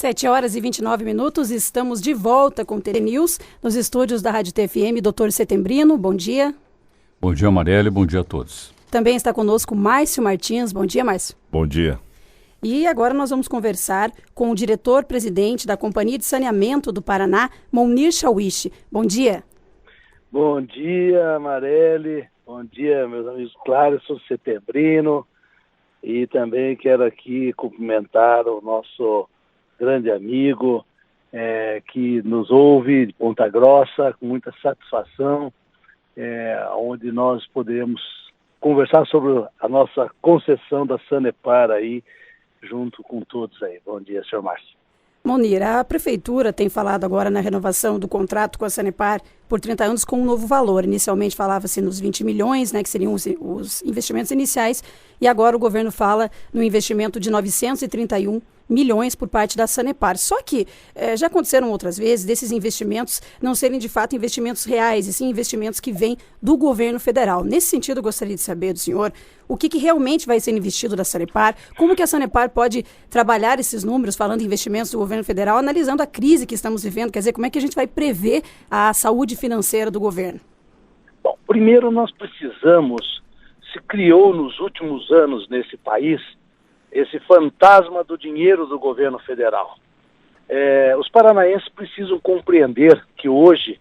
7h29, estamos de volta com o TT News, nos estúdios da Rádio TFM, Dr. Setembrino, bom dia. Bom dia, Marielle, bom dia a todos. Também está conosco Márcio Martins, bom dia, Márcio. Bom dia. E agora nós vamos conversar com o diretor-presidente da Companhia de Saneamento do Paraná, Mounir Chawishi. Bom dia. Bom dia, Marielle, bom dia, meus amigos Clarison, Setembrino, e também quero aqui cumprimentar o nosso grande amigo que nos ouve de Ponta Grossa, com muita satisfação, onde nós poderemos conversar sobre a nossa concessão da Sanepar aí, junto com todos aí. Bom dia, senhor Márcio. Mounir, a Prefeitura tem falado agora na renovação do contrato com a Sanepar por 30 anos com um novo valor. Inicialmente falava-se nos 20 milhões, né, que seriam os investimentos iniciais, e agora o governo fala no investimento de 931 milhões por parte da Sanepar. Só que já aconteceram outras vezes desses investimentos não serem de fato investimentos reais, e sim investimentos que vêm do governo federal. Nesse sentido, eu gostaria de saber do senhor o que realmente vai ser investido da Sanepar, como que a Sanepar pode trabalhar esses números, falando em investimentos do governo federal, analisando a crise que estamos vivendo, quer dizer, como é que a gente vai prever a saúde financeira do governo? Bom, primeiro nós precisamos, se criou nos últimos anos nesse país, esse fantasma do dinheiro do governo federal. Os paranaenses precisam compreender que hoje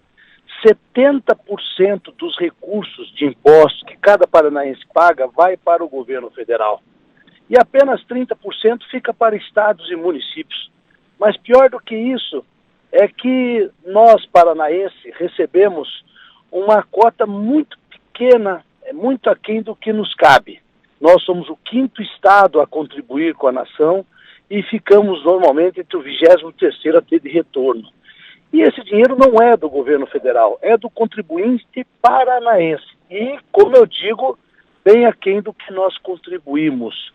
70% dos recursos de impostos que cada paranaense paga vai para o governo federal. E apenas 30% fica para estados e municípios. Mas pior do que isso é que nós, paranaenses, recebemos uma cota muito pequena, muito aquém do que nos cabe. Nós somos o 5º estado a contribuir com a nação e ficamos normalmente entre o 23º a ter de retorno. E esse dinheiro não é do governo federal, é do contribuinte paranaense. E, como eu digo, bem aquém do que nós contribuímos.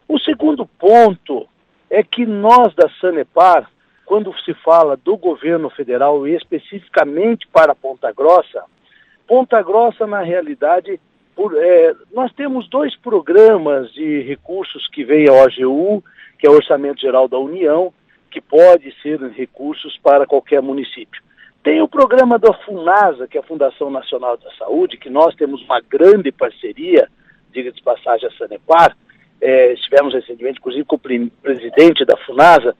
O segundo ponto é que nós da Sanepar, quando se fala do governo federal e especificamente para Ponta Grossa, na realidade, nós temos 2 programas de recursos que vêm ao AGU, que é o Orçamento Geral da União, que pode ser recursos para qualquer município. Tem o programa da FUNASA, que é a Fundação Nacional da Saúde, que nós temos uma grande parceria, diga de passagem, a Sanepar, estivemos recentemente, inclusive, com o presidente da FUNASA.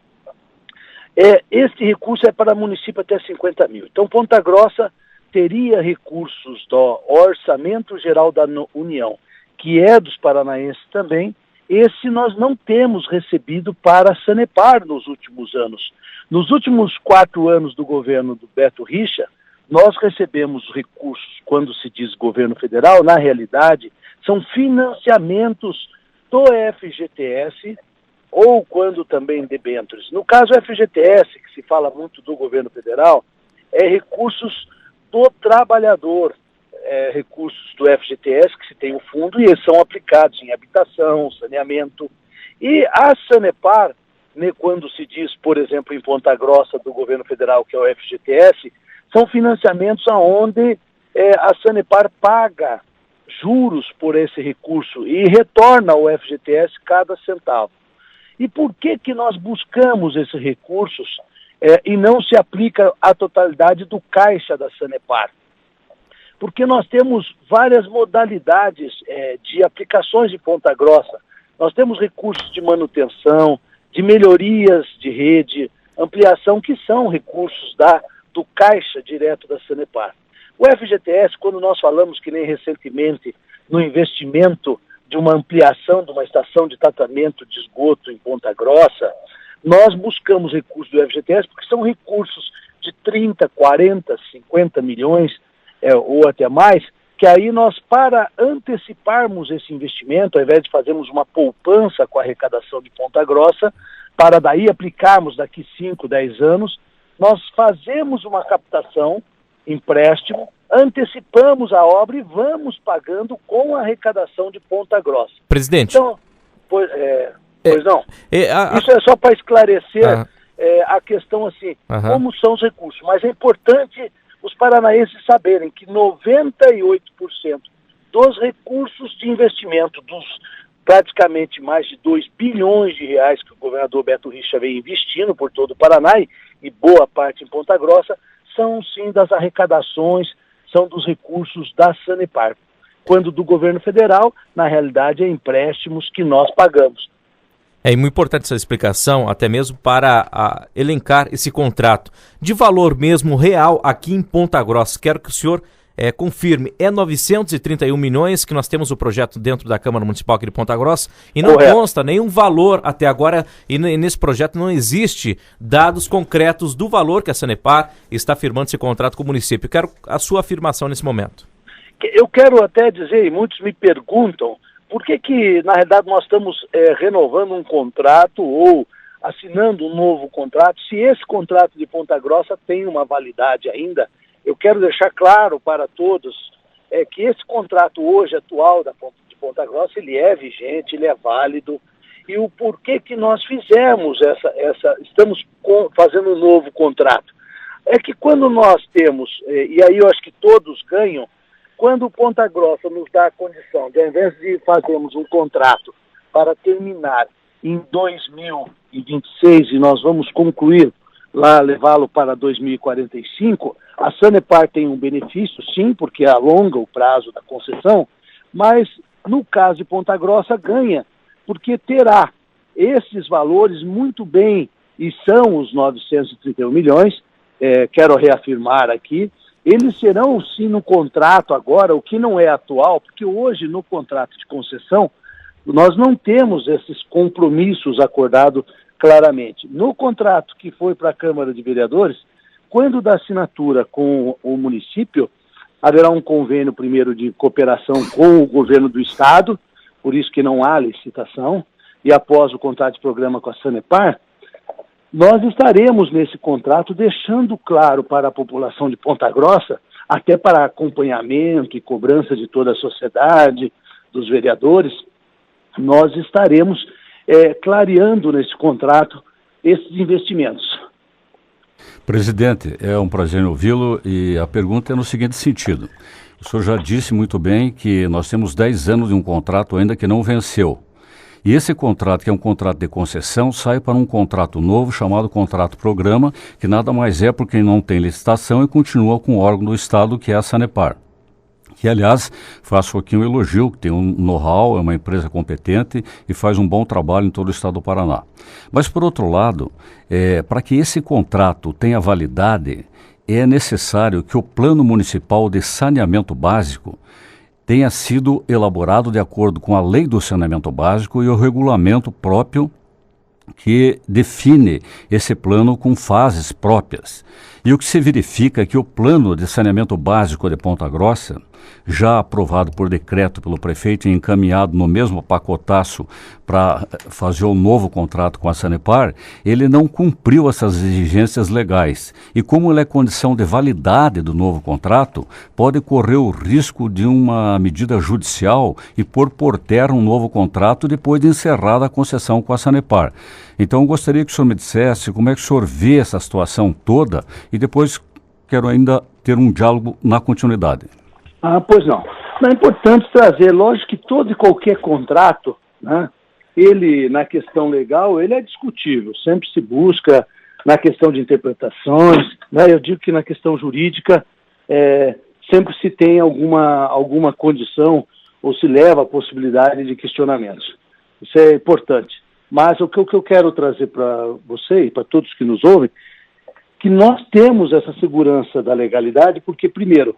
Este recurso é para município até 50 mil. Então, Ponta Grossa teria recursos do Orçamento Geral da União, que é dos paranaenses também. Esse nós não temos recebido para a Sanepar nos últimos anos. Nos últimos 4 anos do governo do Beto Richa, nós recebemos recursos, quando se diz governo federal, na realidade, são financiamentos do FGTS ou quando também debêntures. No caso do FGTS, que se fala muito do governo federal, é recursos do trabalhador, recursos do FGTS, que se tem o fundo, e eles são aplicados em habitação, saneamento. E a Sanepar, né, quando se diz, por exemplo, em Ponta Grossa do governo federal, que é o FGTS, são financiamentos onde a Sanepar paga juros por esse recurso e retorna ao FGTS cada centavo. E por que nós buscamos esses recursos e não se aplica a totalidade do caixa da Sanepar? Porque nós temos várias modalidades de aplicações de Ponta Grossa. Nós temos recursos de manutenção, de melhorias de rede, ampliação, que são recursos do caixa direto da Sanepar. O FGTS, quando nós falamos, que nem recentemente, no investimento de uma ampliação de uma estação de tratamento de esgoto em Ponta Grossa, nós buscamos recursos do FGTS porque são recursos de 30, 40, 50 milhões, ou até mais, que aí nós, para anteciparmos esse investimento, ao invés de fazermos uma poupança com a arrecadação de Ponta Grossa, para daí aplicarmos daqui 5, 10 anos, nós fazemos uma captação, empréstimo, antecipamos a obra e vamos pagando com a arrecadação de Ponta Grossa. Presidente. Então, pois não. Isso é só para esclarecer a questão assim, como são os recursos. Mas é importante os paranaenses saberem que 98% dos recursos de investimento praticamente mais de 2 bilhões de reais que o governador Beto Richa vem investindo por todo o Paraná e boa parte em Ponta Grossa, são sim das arrecadações, são dos recursos da Sanepar. Quando do governo federal, na realidade, é empréstimos que nós pagamos. É muito importante essa explicação, até mesmo para elencar esse contrato de valor mesmo real aqui em Ponta Grossa. Quero que o senhor confirme, é 931 milhões que nós temos o projeto dentro da Câmara Municipal aqui de Ponta Grossa e não Correto. Consta nenhum valor até agora e nesse projeto não existe dados concretos do valor que a Sanepar está firmando esse contrato com o município. Quero a sua afirmação nesse momento. Eu quero até dizer, e muitos me perguntam, por que na realidade nós estamos renovando um contrato ou assinando um novo contrato, se esse contrato de Ponta Grossa tem uma validade ainda. Eu quero deixar claro para todos que esse contrato hoje atual de Ponta Grossa, ele é vigente, ele é válido, e o porquê que nós fizemos estamos fazendo um novo contrato. É que quando nós temos, e aí eu acho que todos ganham, quando o Ponta Grossa nos dá a condição de, ao invés de fazermos um contrato para terminar em 2026 e nós vamos concluir lá, levá-lo para 2045, a Sanepar tem um benefício, sim, porque alonga o prazo da concessão, mas no caso de Ponta Grossa ganha, porque terá esses valores muito bem, e são os 931 milhões, quero reafirmar aqui, eles serão sim no contrato agora, o que não é atual, porque hoje no contrato de concessão, nós não temos esses compromissos acordados claramente. No contrato que foi para a Câmara de Vereadores, quando da assinatura com o município, haverá um convênio primeiro de cooperação com o governo do estado, por isso que não há licitação, e após o contrato de programa com a Sanepar, nós estaremos nesse contrato deixando claro para a população de Ponta Grossa, até para acompanhamento e cobrança de toda a sociedade, dos vereadores, nós estaremos clareando nesse contrato esses investimentos. Presidente, é um prazer ouvi-lo e a pergunta é no seguinte sentido. O senhor já disse muito bem que nós temos 10 anos de um contrato ainda que não venceu. E esse contrato, que é um contrato de concessão, sai para um contrato novo chamado contrato programa, que nada mais é porque não tem licitação e continua com o órgão do Estado, que é a Sanepar. Que, aliás, faço aqui um elogio, que tem um know-how, é uma empresa competente e faz um bom trabalho em todo o estado do Paraná. Mas, por outro lado, para que esse contrato tenha validade, é necessário que o Plano Municipal de Saneamento Básico tenha sido elaborado de acordo com a Lei do Saneamento Básico e o regulamento próprio que define esse plano com fases próprias. E o que se verifica é que o Plano de Saneamento Básico de Ponta Grossa, já aprovado por decreto pelo prefeito e encaminhado no mesmo pacotaço para fazer um novo contrato com a Sanepar, ele não cumpriu essas exigências legais. E como ele é condição de validade do novo contrato, pode correr o risco de uma medida judicial e pôr por terra um novo contrato depois de encerrada a concessão com a Sanepar. Então, eu gostaria que o senhor me dissesse como é que o senhor vê essa situação toda e depois quero ainda ter um diálogo na continuidade. Pois não. É importante trazer, lógico que todo e qualquer contrato, né, ele, na questão legal, ele é discutível, sempre se busca na questão de interpretações, né, eu digo que na questão jurídica sempre se tem alguma condição ou se leva a possibilidade de questionamentos. Isso é importante. Mas o que eu quero trazer para você e para todos que nos ouvem, que nós temos essa segurança da legalidade, porque, primeiro,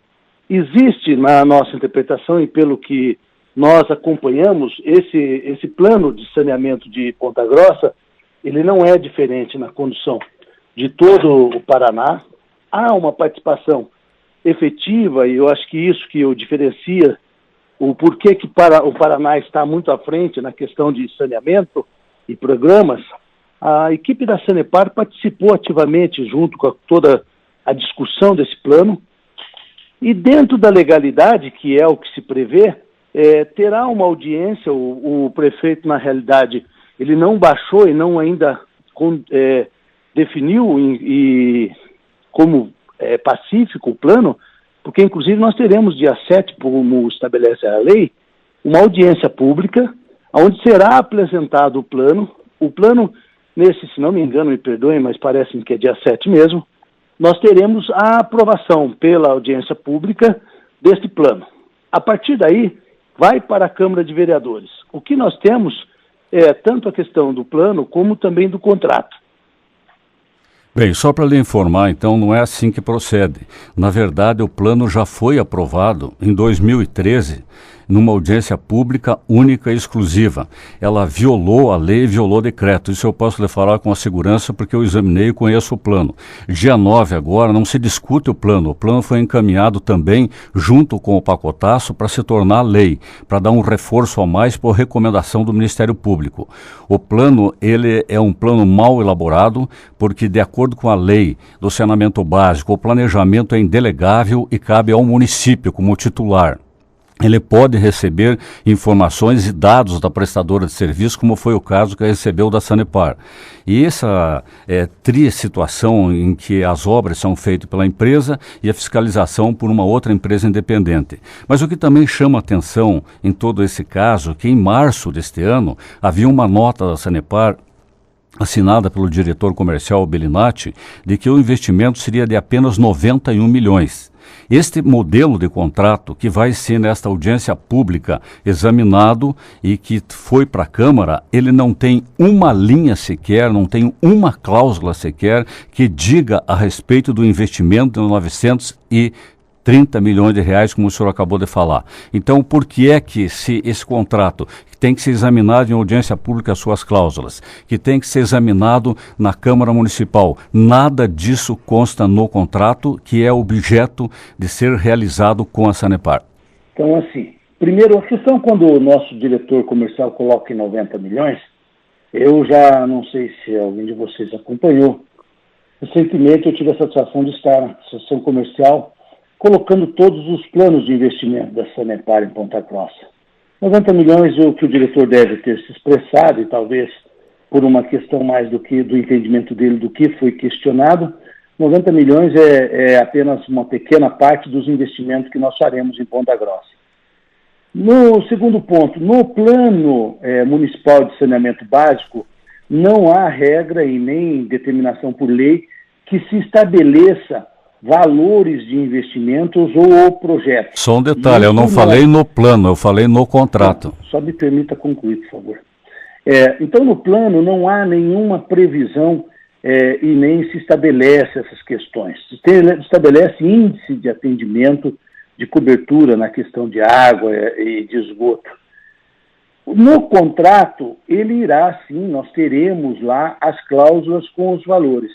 existe na nossa interpretação e pelo que nós acompanhamos, esse plano de saneamento de Ponta Grossa, ele não é diferente na condução de todo o Paraná. Há uma participação efetiva, e eu acho que isso que o diferencia o porquê que o Paraná está muito à frente na questão de saneamento e programas. A equipe da Sanepar participou ativamente junto com toda a discussão desse plano, e dentro da legalidade, que é o que se prevê, terá uma audiência, o prefeito, na realidade, ele não baixou e não ainda definiu como pacífico o plano, porque inclusive nós teremos dia 7, como estabelece a lei, uma audiência pública, onde será apresentado o plano. O plano, se não me engano, me perdoem, mas parece que é dia 7 mesmo, nós teremos a aprovação pela audiência pública deste plano. A partir daí, vai para a Câmara de Vereadores. O que nós temos é tanto a questão do plano como também do contrato. Bem, só para lhe informar, então, não é assim que procede. Na verdade, o plano já foi aprovado em 2013, numa audiência pública única e exclusiva. Ela violou a lei e violou o decreto. Isso eu posso lhe falar com a segurança porque eu examinei e conheço o plano. Dia 9 agora não se discute o plano foi encaminhado também junto com o pacotaço para se tornar lei, para dar um reforço a mais por recomendação do Ministério Público. O plano, ele é um plano mal elaborado, porque de acordo com a lei do saneamento básico, o planejamento é indelegável e cabe ao município como titular. Ele pode receber informações e dados da prestadora de serviço, como foi o caso que recebeu da Sanepar. E essa triste situação em que as obras são feitas pela empresa e a fiscalização por uma outra empresa independente. Mas o que também chama atenção em todo esse caso, é que em março deste ano havia uma nota da Sanepar assinada pelo diretor comercial Bellinati, de que o investimento seria de apenas 91 milhões. Este modelo de contrato que vai ser nesta audiência pública examinado e que foi para a Câmara, ele não tem uma linha sequer, não tem uma cláusula sequer que diga a respeito do investimento de 930 milhões de reais, como o senhor acabou de falar. Então, por que é que se esse contrato tem que ser examinado em audiência pública as suas cláusulas, que tem que ser examinado na Câmara Municipal? Nada disso consta no contrato, que é objeto de ser realizado com a Sanepar. Então, assim, primeiro, a questão quando o nosso diretor comercial coloca em 90 milhões, eu já não sei se alguém de vocês acompanhou, recentemente eu tive a satisfação de estar na Associação Comercial colocando todos os planos de investimento da Sanepar em Ponta Grossa. 90 milhões é o que o diretor deve ter se expressado, e talvez por uma questão mais do entendimento dele do que foi questionado, 90 milhões é apenas uma pequena parte dos investimentos que nós faremos em Ponta Grossa. No segundo ponto, no plano municipal de saneamento básico, não há regra e nem determinação por lei que se estabeleça valores de investimentos ou projetos. Só um detalhe, eu não falei no plano, eu falei no contrato. Só me permita concluir, por favor. Então, no plano não há nenhuma previsão e nem se estabelece essas questões. Se estabelece índice de atendimento, de cobertura na questão de água e de esgoto. No contrato, ele irá, sim, nós teremos lá as cláusulas com os valores.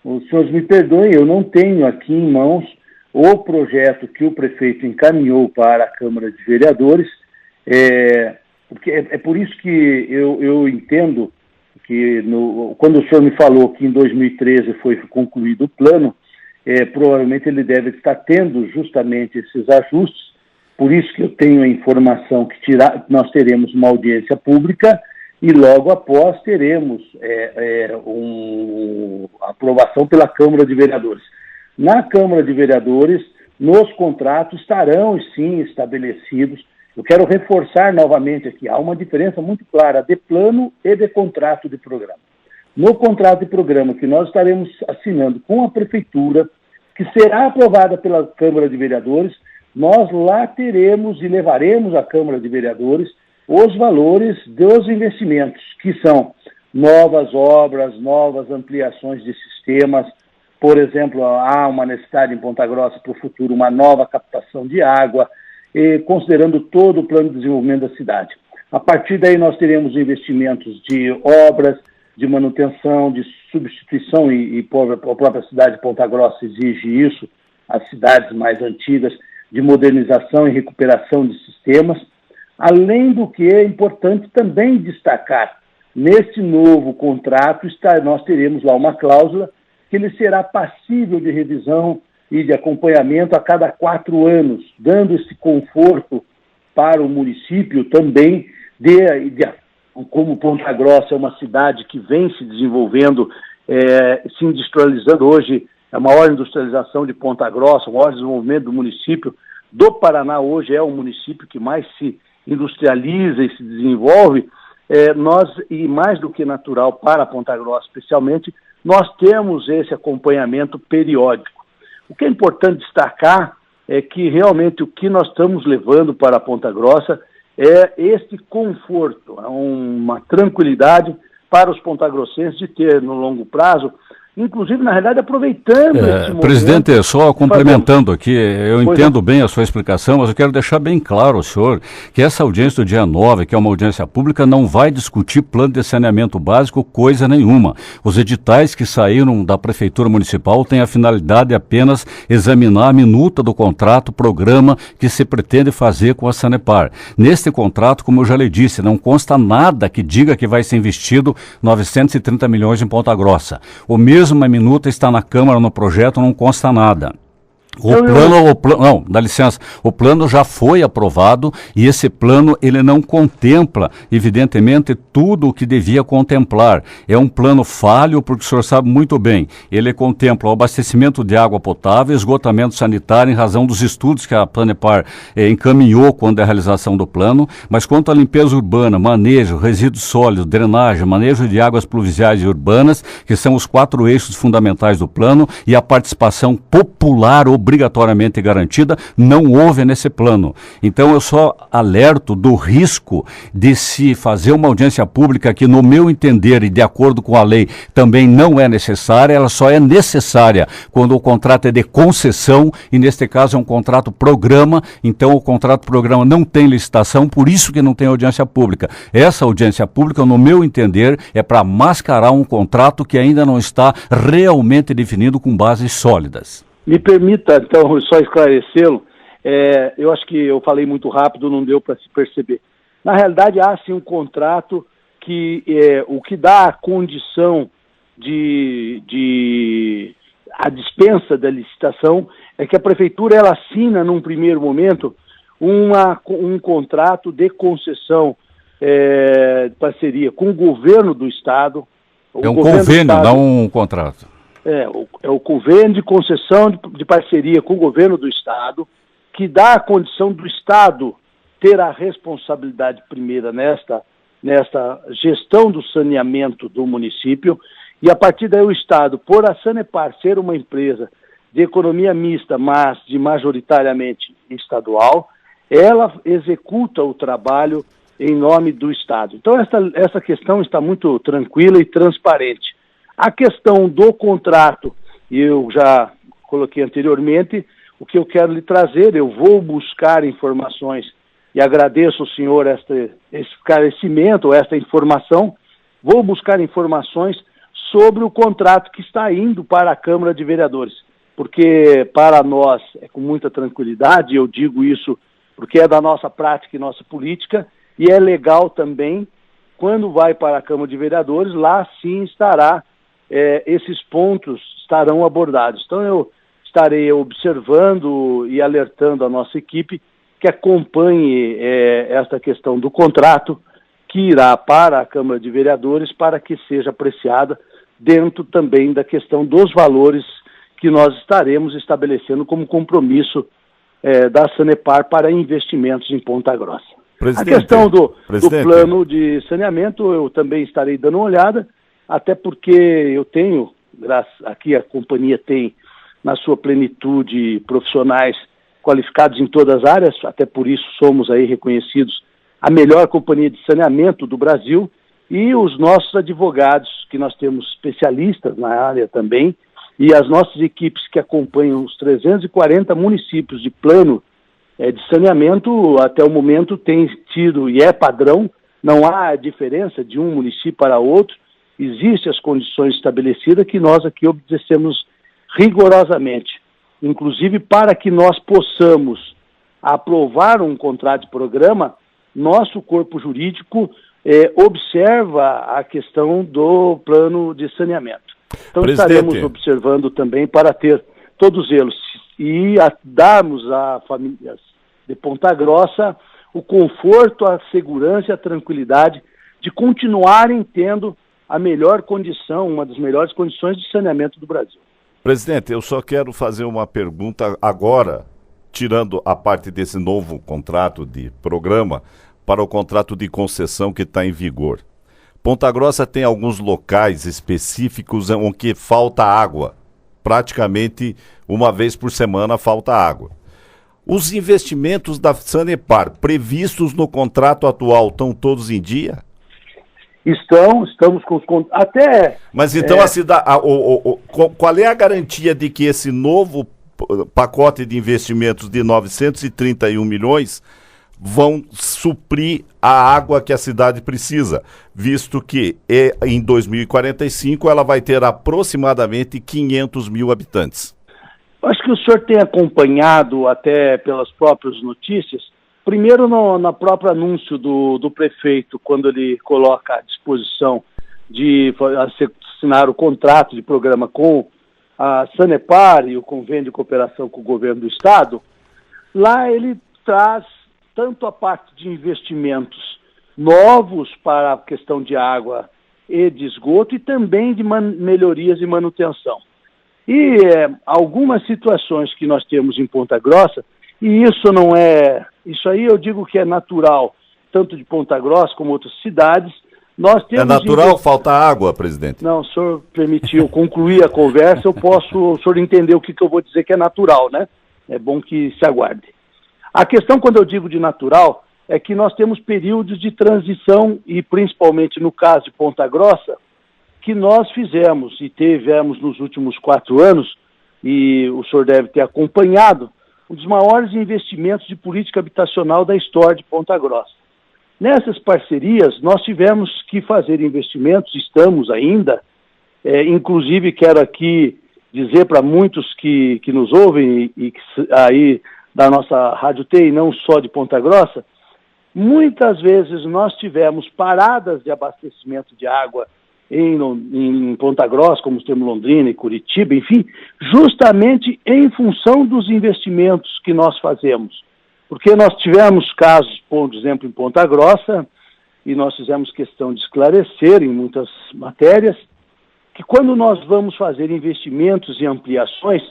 Os senhores me perdoem, eu não tenho aqui em mãos o projeto que o prefeito encaminhou para a Câmara de Vereadores, porque é por isso que eu entendo que quando o senhor me falou que em 2013 foi concluído o plano, provavelmente ele deve estar tendo justamente esses ajustes, por isso que eu tenho a informação que nós teremos uma audiência pública e logo após teremos aprovação pela Câmara de Vereadores. Na Câmara de Vereadores, nos contratos estarão, sim, estabelecidos. Eu quero reforçar novamente aqui, há uma diferença muito clara de plano e de contrato de programa. No contrato de programa que nós estaremos assinando com a Prefeitura, que será aprovada pela Câmara de Vereadores, nós lá teremos e levaremos à Câmara de Vereadores os valores dos investimentos, que são novas obras, novas ampliações de sistemas. Por exemplo, há uma necessidade em Ponta Grossa para o futuro, uma nova captação de água, considerando todo o plano de desenvolvimento da cidade. A partir daí nós teremos investimentos de obras, de manutenção, de substituição, e a própria cidade de Ponta Grossa exige isso, as cidades mais antigas, de modernização e recuperação de sistemas. Além do que é importante também destacar, neste novo contrato nós teremos lá uma cláusula que ele será passível de revisão e de acompanhamento a cada 4 anos, dando esse conforto para o município também, como Ponta Grossa é uma cidade que vem se desenvolvendo, se industrializando hoje, a maior industrialização de Ponta Grossa, o maior desenvolvimento do município do Paraná hoje é o município que mais se industrializa e se desenvolve, nós, e mais do que natural para Ponta Grossa especialmente, nós temos esse acompanhamento periódico. O que é importante destacar é que realmente o que nós estamos levando para Ponta Grossa é este conforto, uma tranquilidade para os pontagrossenses de ter no longo prazo, inclusive, na realidade, aproveitando esse momento... Presidente, só complementando aqui, eu entendo bem a sua explicação, mas eu quero deixar bem claro ao senhor que essa audiência do dia 9, que é uma audiência pública, não vai discutir plano de saneamento básico, coisa nenhuma. Os editais que saíram da Prefeitura Municipal têm a finalidade de apenas examinar a minuta do contrato, programa que se pretende fazer com a Sanepar. Neste contrato, como eu já lhe disse, não consta nada que diga que vai ser investido 930 milhões em Ponta Grossa. O mesmo uma minuta está na Câmara no projeto, não consta nada. Não, dá licença, o plano já foi aprovado e esse plano ele não contempla, evidentemente, tudo o que devia contemplar. É um plano falho, porque o senhor sabe muito bem, ele contempla o abastecimento de água potável, esgotamento sanitário em razão dos estudos que a Sanepar encaminhou quando a realização do plano, mas quanto à limpeza urbana, manejo, resíduos sólidos, drenagem, manejo de águas pluviais e urbanas, que são os 4 eixos fundamentais do plano, e a participação popular obrigatoriamente garantida, não houve nesse plano. Então eu só alerto do risco de se fazer uma audiência pública que, no meu entender e de acordo com a lei, também não é necessária, ela só é necessária quando o contrato é de concessão e neste caso é um contrato programa, então o contrato programa não tem licitação, por isso que não tem audiência pública. Essa audiência pública, no meu entender, é para mascarar um contrato que ainda não está realmente definido com bases sólidas. Me permita, então, só esclarecê-lo. Eu acho que eu falei muito rápido, não deu para se perceber. Na realidade, há sim um contrato que o que dá a condição a dispensa da licitação é que a Prefeitura ela assina, num primeiro momento, um contrato de concessão de parceria com o governo do Estado. É um convênio, não um contrato. É o convênio de concessão de parceria com o governo do Estado, que dá a condição do Estado ter a responsabilidade primeira nesta gestão do saneamento do município, e a partir daí o Estado, por a Sanepar ser uma empresa de economia mista, mas de majoritariamente estadual, ela executa o trabalho em nome do Estado. Então essa questão está muito tranquila e transparente. A questão do contrato, eu já coloquei anteriormente, o que eu quero lhe trazer, eu vou buscar informações, e agradeço ao senhor esse esclarecimento, esta informação, vou buscar informações sobre o contrato que está indo para a Câmara de Vereadores, porque para nós é com muita tranquilidade, eu digo isso porque é da nossa prática e nossa política, e é legal também, quando vai para a Câmara de Vereadores, lá sim estará esses pontos estarão abordados. Então eu estarei observando e alertando a nossa equipe que acompanhe esta questão do contrato que irá para a Câmara de Vereadores para que seja apreciada dentro também da questão dos valores que nós estaremos estabelecendo como compromisso da Sanepar para investimentos em Ponta Grossa. Presidente, a questão do plano de saneamento eu também estarei dando uma olhada, até porque eu tenho, aqui a companhia tem na sua plenitude profissionais qualificados em todas as áreas, até por isso somos aí reconhecidos a melhor companhia de saneamento do Brasil, e os nossos advogados, que nós temos especialistas na área também, e as nossas equipes que acompanham os 340 municípios de plano de saneamento, até o momento tem tido, e é padrão, não há diferença de um município para outro, existem as condições estabelecidas que nós aqui obedecemos rigorosamente. Inclusive, para que nós possamos aprovar um contrato de programa, nosso corpo jurídico observa a questão do plano de saneamento. Então, estaremos observando também para ter todos eles e darmos a famílias de Ponta Grossa o conforto, a segurança e a tranquilidade de continuarem tendo a melhor condição, uma das melhores condições de saneamento do Brasil. Presidente, eu só quero fazer uma pergunta agora, tirando a parte desse novo contrato de programa, para o contrato de concessão que está em vigor. Ponta Grossa tem alguns locais específicos onde falta água. Praticamente uma vez por semana falta água. Os investimentos da Sanepar previstos no contrato atual estão todos em dia? Estamos com os até. Mas então a cidade, qual é a garantia de que esse novo pacote de investimentos de 931 milhões vão suprir a água que a cidade precisa, visto que em 2045 ela vai ter aproximadamente 500 mil habitantes? Acho que o senhor tem acompanhado até pelas próprias notícias. Primeiro, no próprio anúncio do prefeito, quando ele coloca à disposição de assinar o contrato de programa com a Sanepar e o convênio de cooperação com o governo do estado, lá ele traz tanto a parte de investimentos novos para a questão de água e de esgoto e também de melhorias e manutenção. E algumas situações que nós temos em Ponta Grossa, e isso aí eu digo que é natural, tanto de Ponta Grossa como outras cidades. Nós temos é natural falta água, presidente? Não, o senhor permitiu concluir a conversa, o senhor entender o que eu vou dizer que é natural, né? É bom que se aguarde. A questão, quando eu digo de natural, é que nós temos períodos de transição, e principalmente no caso de Ponta Grossa, que nós fizemos e tivemos nos últimos 4 anos, e o senhor deve ter acompanhado, um dos maiores investimentos de política habitacional da história de Ponta Grossa. Nessas parcerias, nós tivemos que fazer investimentos, estamos ainda, inclusive quero aqui dizer para muitos que nos ouvem e que aí da nossa Rádio T, e não só de Ponta Grossa, muitas vezes nós tivemos paradas de abastecimento de água em Ponta Grossa, como temos Londrina e Curitiba, enfim, justamente em função dos investimentos que nós fazemos. Porque nós tivemos casos, por exemplo, em Ponta Grossa, e nós fizemos questão de esclarecer em muitas matérias, que quando nós vamos fazer investimentos e ampliações,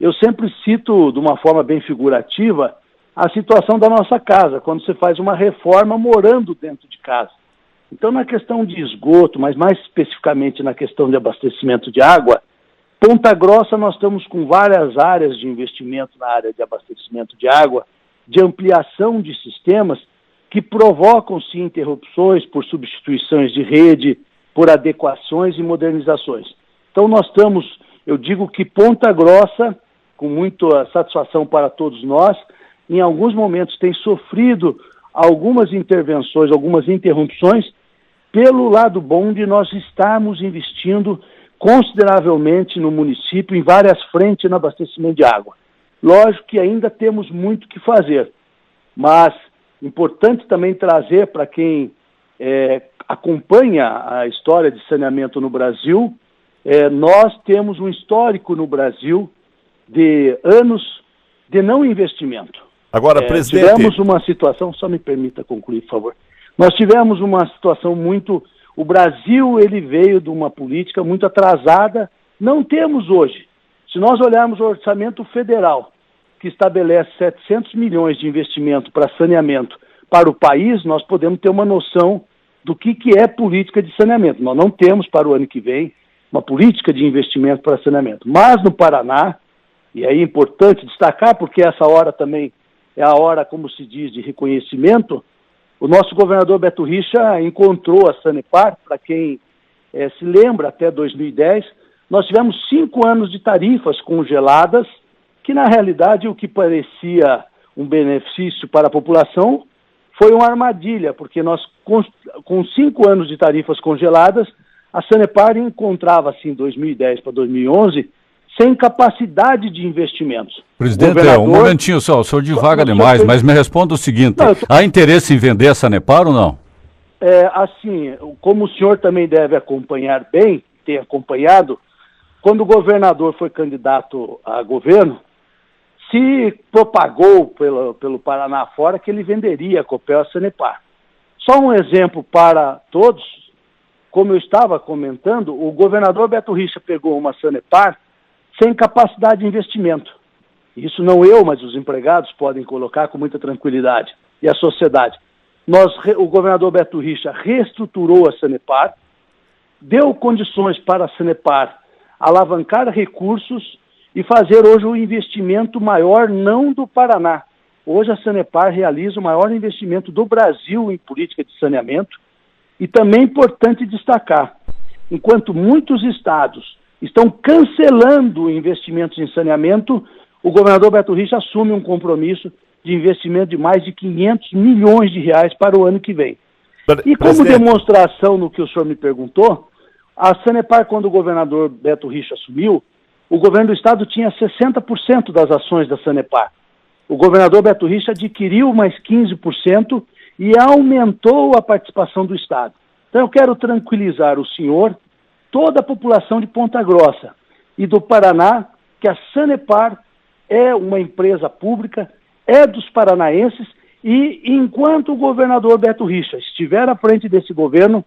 eu sempre cito de uma forma bem figurativa a situação da nossa casa, quando você faz uma reforma morando dentro de casa. Então, na questão de esgoto, mas mais especificamente na questão de abastecimento de água, Ponta Grossa nós estamos com várias áreas de investimento na área de abastecimento de água, de ampliação de sistemas que provocam, sim, interrupções por substituições de rede, por adequações e modernizações. Então, nós estamos, eu digo que Ponta Grossa, com muita satisfação para todos nós, em alguns momentos tem sofrido algumas intervenções, algumas interrupções, pelo lado bom de nós estarmos investindo consideravelmente no município, em várias frentes no abastecimento de água. Lógico que ainda temos muito que fazer, mas importante também trazer para quem acompanha a história de saneamento no Brasil, nós temos um histórico no Brasil de anos de não investimento. Agora, presidente... Tivemos uma situação, só me permita concluir, por favor. Nós tivemos uma situação muito... O Brasil, ele veio de uma política muito atrasada, não temos hoje. Se nós olharmos o orçamento federal, que estabelece 700 milhões de investimento para saneamento para o país, nós podemos ter uma noção do que é política de saneamento. Nós não temos para o ano que vem uma política de investimento para saneamento. Mas no Paraná, e aí é importante destacar, porque essa hora também é a hora, como se diz, de reconhecimento, o nosso governador Beto Richa encontrou a Sanepar, para quem se lembra, até 2010, nós tivemos 5 anos de tarifas congeladas, que na realidade o que parecia um benefício para a população foi uma armadilha, porque nós, com 5 anos de tarifas congeladas, a Sanepar encontrava-se em 2010 para 2011 sem capacidade de investimentos. Presidente, um momentinho só, o senhor divaga demais, mas me responda o seguinte, há interesse em vender a Sanepar ou não? Assim, como o senhor também deve acompanhar bem, tem acompanhado, quando o governador foi candidato a governo, se propagou pelo Paraná fora que ele venderia a Copel a Sanepar. Só um exemplo para todos, como eu estava comentando, o governador Beto Richa pegou uma Sanepar sem capacidade de investimento. Isso não eu, mas os empregados podem colocar com muita tranquilidade, e a sociedade. o governador Beto Richa reestruturou a Sanepar, deu condições para a Sanepar alavancar recursos e fazer hoje um investimento maior, não do Paraná. Hoje a Sanepar realiza o maior investimento do Brasil em política de saneamento. E também é importante destacar, enquanto muitos estados estão cancelando investimentos em saneamento, o governador Beto Richa assume um compromisso de investimento de mais de 500 milhões de reais para o ano que vem. E como demonstração no que o senhor me perguntou, a Sanepar, quando o governador Beto Richa assumiu, o governo do estado tinha 60% das ações da Sanepar. O governador Beto Richa adquiriu mais 15% e aumentou a participação do estado. Então eu quero tranquilizar o senhor, toda a população de Ponta Grossa e do Paraná, que a Sanepar é uma empresa pública, é dos paranaenses, e enquanto o governador Beto Richa estiver à frente desse governo,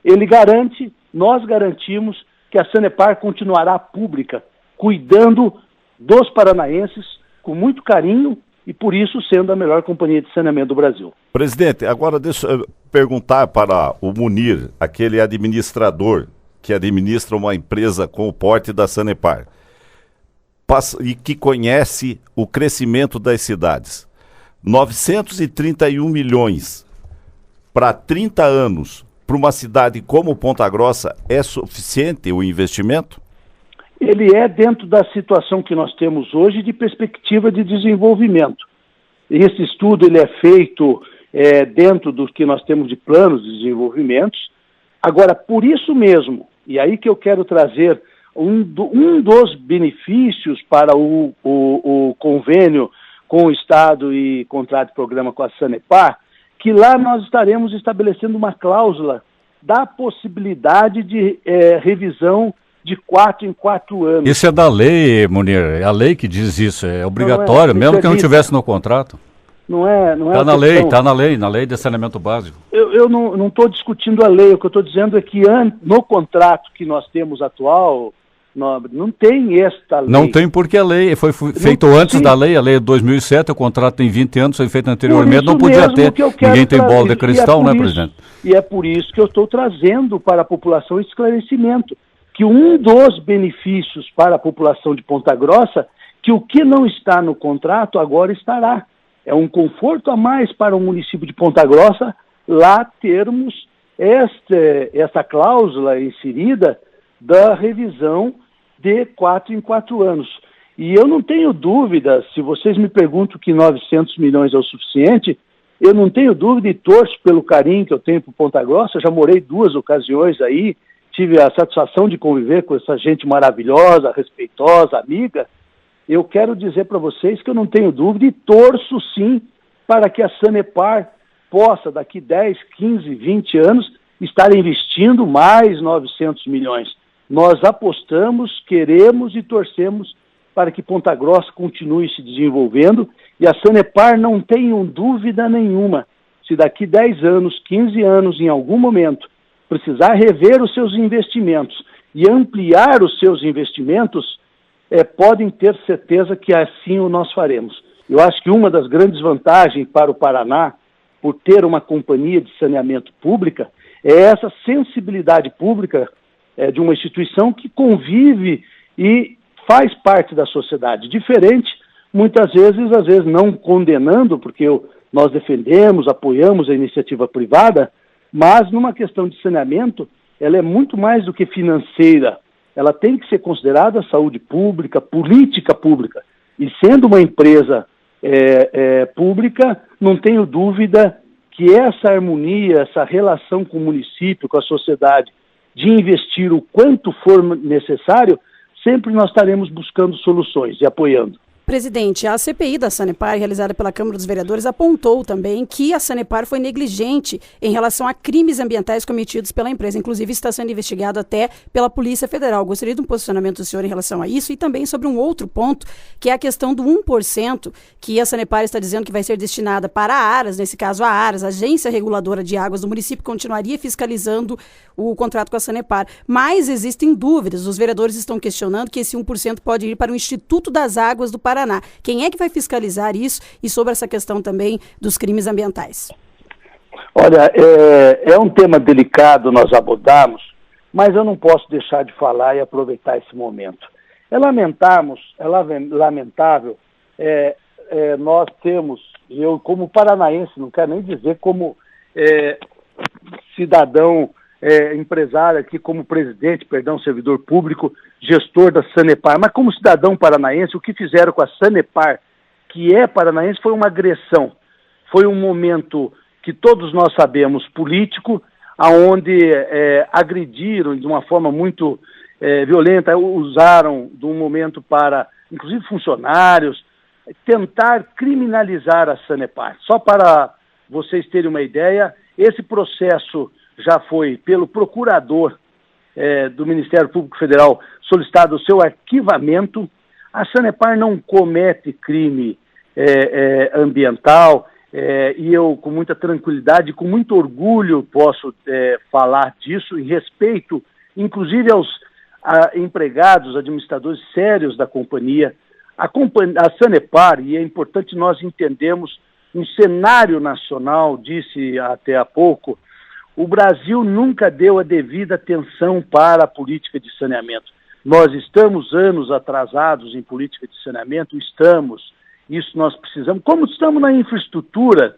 ele garante, nós garantimos, que a Sanepar continuará pública, cuidando dos paranaenses com muito carinho e por isso sendo a melhor companhia de saneamento do Brasil. Presidente, agora deixa eu perguntar para o Munir, aquele administrador que administra uma empresa com o porte da Sanepar e que conhece o crescimento das cidades. 931 milhões para 30 anos para uma cidade como Ponta Grossa é suficiente o investimento? Ele é dentro da situação que nós temos hoje de perspectiva de desenvolvimento. Esse estudo ele é feito dentro do que nós temos de planos de desenvolvimento. Agora, por isso mesmo, e aí que eu quero trazer um dos benefícios para o convênio com o Estado e contrato de programa com a Sanepar, que lá nós estaremos estabelecendo uma cláusula da possibilidade de revisão de 4 em 4 anos. Isso é da lei, Munir, é a lei que diz isso, é obrigatório, mesmo que não tivesse no contrato. Não é. Está na lei, está na lei de saneamento básico. Eu não estou discutindo a lei, o que eu estou dizendo é que no contrato que nós temos atual, não tem esta lei. Não tem porque a lei foi feito antes da lei, a lei é de 2007, o contrato tem 20 anos, foi feito anteriormente, não podia ter, ninguém tem bola de cristal, né, presidente? E é por isso que eu estou trazendo para a população esclarecimento, que um dos benefícios para a população de Ponta Grossa, que o que não está no contrato agora estará. É um conforto a mais para o município de Ponta Grossa lá termos essa cláusula inserida da revisão de 4 em 4 anos. E eu não tenho dúvida, se vocês me perguntam que 900 milhões é o suficiente, eu não tenho dúvida e torço pelo carinho que eu tenho por Ponta Grossa, já morei 2 ocasiões aí, tive a satisfação de conviver com essa gente maravilhosa, respeitosa, amiga. Eu quero dizer para vocês que eu não tenho dúvida e torço sim para que a Sanepar possa, daqui 10, 15, 20 anos, estar investindo mais 900 milhões. Nós apostamos, queremos e torcemos para que Ponta Grossa continue se desenvolvendo e a Sanepar não tenham dúvida nenhuma. Se daqui 10 anos, 15 anos, em algum momento, precisar rever os seus investimentos e ampliar os seus investimentos, podem ter certeza que assim o nós faremos. Eu acho que uma das grandes vantagens para o Paraná, por ter uma companhia de saneamento pública, é essa sensibilidade pública de uma instituição que convive e faz parte da sociedade. Diferente, muitas vezes, às vezes não condenando, porque nós defendemos, apoiamos a iniciativa privada, mas numa questão de saneamento, ela é muito mais do que financeira. Ela tem que ser considerada saúde pública, política pública. E sendo uma empresa pública, não tenho dúvida que essa harmonia, essa relação com o município, com a sociedade, de investir o quanto for necessário, sempre nós estaremos buscando soluções e apoiando. Presidente, a CPI da Sanepar, realizada pela Câmara dos Vereadores, apontou também que a Sanepar foi negligente em relação a crimes ambientais cometidos pela empresa. Inclusive, está sendo investigado até pela Polícia Federal. Gostaria de um posicionamento do senhor em relação a isso e também sobre um outro ponto, que é a questão do 1% que a Sanepar está dizendo que vai ser destinada para a ARAS, nesse caso a ARAS, Agência Reguladora de Águas do município, continuaria fiscalizando o contrato com a Sanepar. Mas existem dúvidas. Os vereadores estão questionando que esse 1% pode ir para o Instituto das Águas do Paraná. Quem é que vai fiscalizar isso e sobre essa questão também dos crimes ambientais? Olha, é um tema delicado nós abordarmos, mas eu não posso deixar de falar e aproveitar esse momento. É lamentável, nós temos, eu como paranaense, não quero nem dizer como cidadão, empresário aqui, como presidente, servidor público, gestor da Sanepar, mas como cidadão paranaense, o que fizeram com a Sanepar, que é paranaense, foi uma agressão. Foi um momento que todos nós sabemos, político, aonde agrediram de uma forma muito violenta, usaram de um momento para, inclusive funcionários, tentar criminalizar a Sanepar. Só para vocês terem uma ideia, esse processo já foi pelo procurador do Ministério Público Federal solicitado o seu arquivamento. A Sanepar não comete crime ambiental, e eu, com muita tranquilidade, com muito orgulho, posso falar disso, em respeito, inclusive aos empregados, administradores sérios da companhia. A Sanepar, e é importante nós entendermos, um cenário nacional, disse até há pouco, o Brasil nunca deu a devida atenção para a política de saneamento. Nós estamos anos atrasados em política de saneamento, isso nós precisamos. Como estamos na infraestrutura,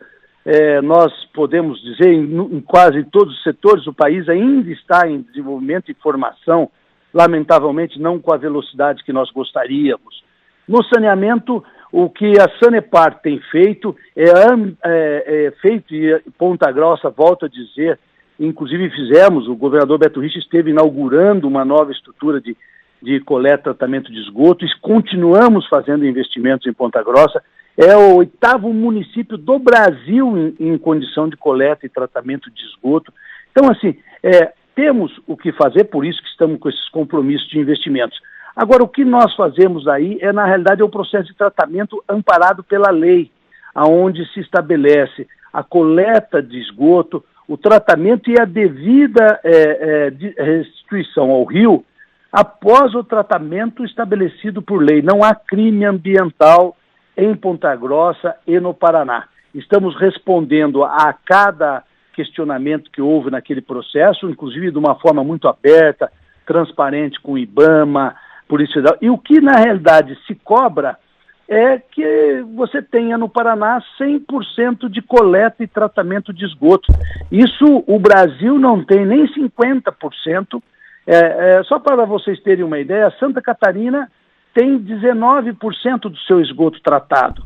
nós podemos dizer, em quase todos os setores, o país ainda está em desenvolvimento e formação, lamentavelmente não com a velocidade que nós gostaríamos. No saneamento, o que a Sanepar tem feito feito, e Ponta Grossa, volto a dizer, inclusive o governador Beto Richa esteve inaugurando uma nova estrutura de coleta e tratamento de esgoto, e continuamos fazendo investimentos em Ponta Grossa. É o 8º município do Brasil em condição de coleta e tratamento de esgoto. Então, assim, temos o que fazer, por isso que estamos com esses compromissos de investimentos. Agora, o que nós fazemos aí na realidade, o processo de tratamento amparado pela lei, aonde se estabelece a coleta de esgoto, o tratamento e a devida restituição ao rio após o tratamento estabelecido por lei. Não há crime ambiental em Ponta Grossa e no Paraná. Estamos respondendo a cada questionamento que houve naquele processo, inclusive de uma forma muito aberta, transparente com o IBAMA, Polícia Federal. E o que na realidade se cobra é que você tenha no Paraná 100% de coleta e tratamento de esgoto. Isso o Brasil não tem nem 50%. Só para vocês terem uma ideia, Santa Catarina tem 19% do seu esgoto tratado.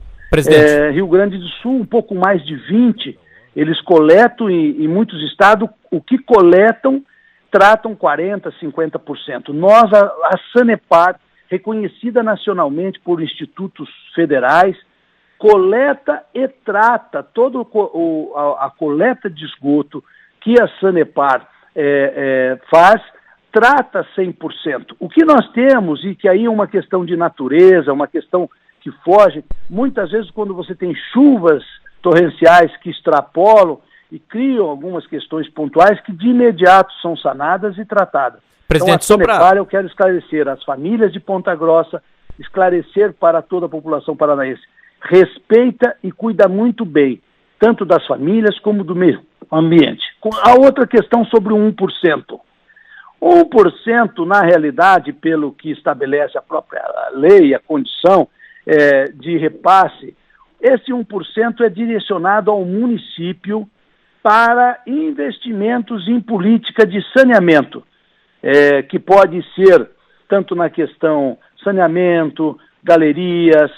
Rio Grande do Sul, um pouco mais de 20%. Eles coletam em muitos estados, o que coletam, tratam 40%, 50%. Nós, a Sanepar, reconhecida nacionalmente por institutos federais, coleta e trata toda a coleta de esgoto que a Sanepar faz, trata 100%. O que nós temos, e que aí é uma questão de natureza, uma questão que foge, muitas vezes quando você tem chuvas torrenciais que extrapolam e criam algumas questões pontuais que de imediato são sanadas e tratadas. Presidente, então, a Sanepar, eu quero esclarecer as famílias de Ponta Grossa, esclarecer para toda a população paranaense. Respeita e cuida muito bem, tanto das famílias como do meio ambiente. A outra questão sobre o 1%. 1%, na realidade, pelo que estabelece a própria lei, a condição de repasse, esse 1% é direcionado ao município para investimentos em política de saneamento, que pode ser tanto na questão saneamento, galerias,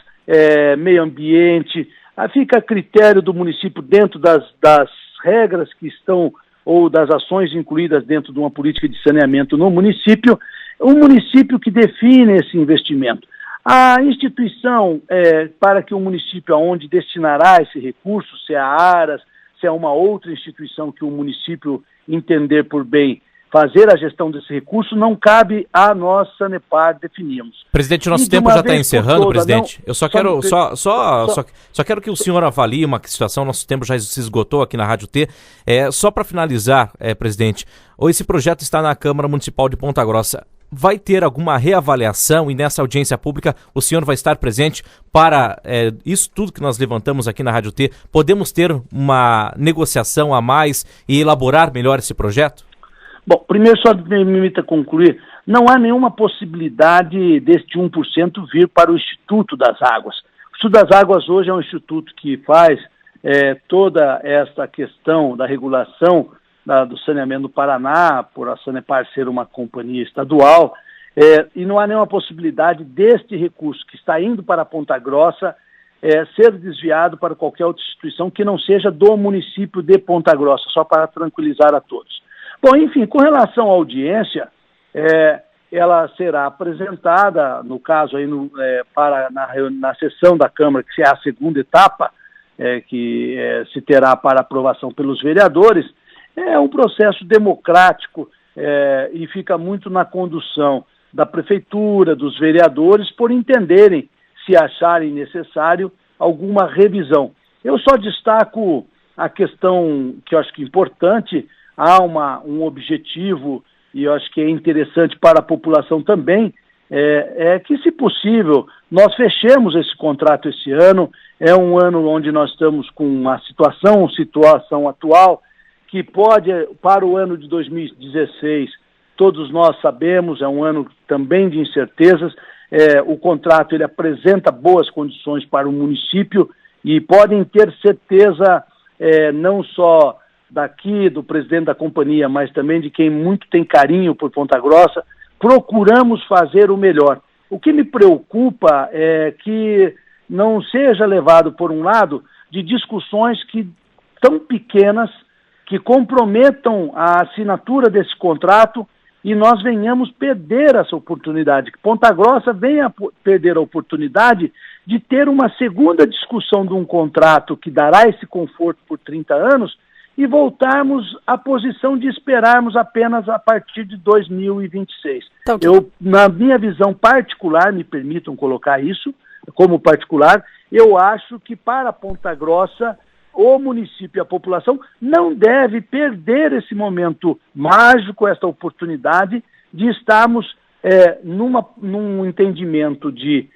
meio ambiente, fica a critério do município dentro das regras que estão ou das ações incluídas dentro de uma política de saneamento no município, o município que define esse investimento. A instituição, para que o município aonde destinará esse recurso, se é a ARAS, se é uma outra instituição que o município entender por bem fazer a gestão desse recurso, não cabe a nós, Sanepar, definirmos. Presidente, o nosso tempo já está encerrando, presidente. Eu só quero que o senhor avalie uma situação, nosso tempo já se esgotou aqui na Rádio T. Só para finalizar, presidente, esse projeto está na Câmara Municipal de Ponta Grossa. vai ter alguma reavaliação e nessa audiência pública o senhor vai estar presente para isso tudo que nós levantamos aqui na Rádio T? Podemos ter uma negociação a mais e elaborar melhor esse projeto? Bom, primeiro só me permita concluir, não há nenhuma possibilidade deste 1% vir para o Instituto das Águas. O Instituto das Águas hoje é um instituto que faz toda essa questão da regulação do saneamento do Paraná, por a Sanepar ser uma companhia estadual, e não há nenhuma possibilidade deste recurso que está indo para Ponta Grossa ser desviado para qualquer outra instituição que não seja do município de Ponta Grossa, só para tranquilizar a todos. Bom, enfim, com relação à audiência, ela será apresentada, no caso aí na sessão da Câmara, que é a segunda etapa, que se terá para aprovação pelos vereadores. É um processo democrático e fica muito na condução da Prefeitura, dos vereadores, por entenderem, se acharem necessário, alguma revisão. Eu só destaco a questão que eu acho que é importante, há um objetivo, e eu acho que é interessante para a população também, que, se possível, nós fechemos esse contrato esse ano. É um ano onde nós estamos com uma situação atual, que pode, para o ano de 2016, todos nós sabemos, é um ano também de incertezas. O contrato ele apresenta boas condições para o município e podem ter certeza, não só daqui do presidente da companhia, mas também de quem muito tem carinho por Ponta Grossa, procuramos fazer o melhor. O que me preocupa é que não seja levado, por um lado, de discussões tão pequenas, que comprometam a assinatura desse contrato e nós venhamos perder essa oportunidade, que Ponta Grossa venha perder a oportunidade de ter uma segunda discussão de um contrato que dará esse conforto por 30 anos e voltarmos à posição de esperarmos apenas a partir de 2026. Então, na minha visão particular, me permitam colocar isso como particular, eu acho que para Ponta Grossa o município e a população não deve perder esse momento mágico, esta oportunidade de estarmos num entendimento de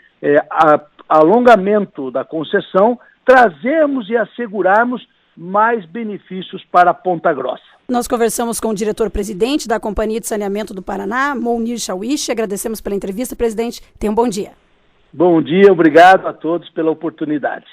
alongamento da concessão, trazermos e assegurarmos mais benefícios para Ponta Grossa. Nós conversamos com o diretor-presidente da Companhia de Saneamento do Paraná, Mounir Chawishi. Agradecemos pela entrevista, presidente. Tenha um bom dia. Bom dia, obrigado a todos pela oportunidade.